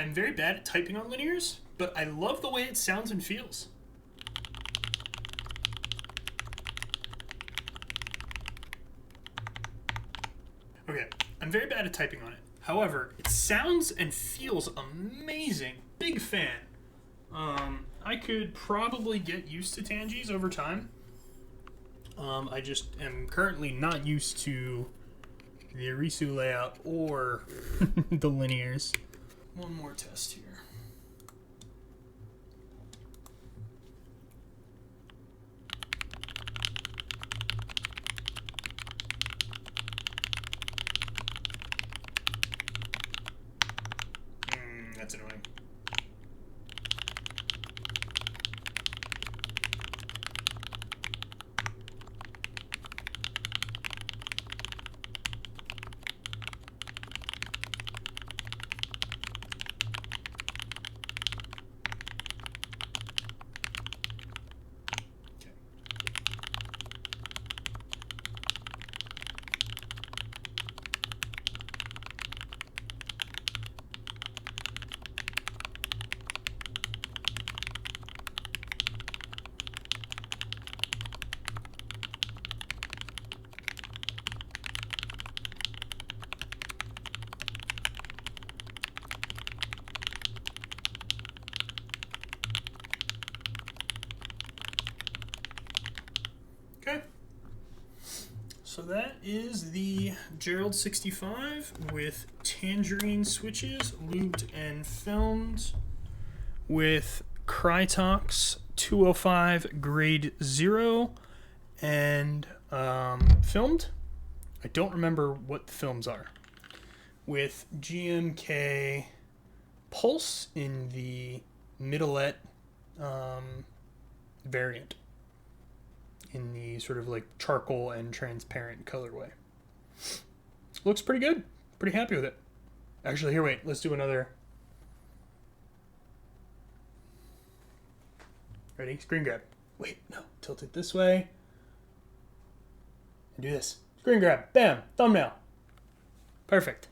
I'm very bad at typing on linears, but I love the way it sounds and feels. Okay, I'm very bad at typing on it. However, it sounds and feels amazing. Big fan. I could probably get used to Tangies over time. I just am currently not used to the Arisu layout or the linears. One more test here. That's annoying. Okay, so that is the Gerald65 with Tangerine switches, lubed and filmed, with Krytox 205 grade 0 and filmed. I don't remember what the films are. With GMK Pulse in the Mitolet variant, in the sort of like charcoal and transparent colorway. Looks pretty good. Pretty happy with it. Actually, here, wait. Let's do another. Ready? Screen grab. Wait, no. Tilt it this way. And do this. Screen grab. Bam. Thumbnail. Perfect.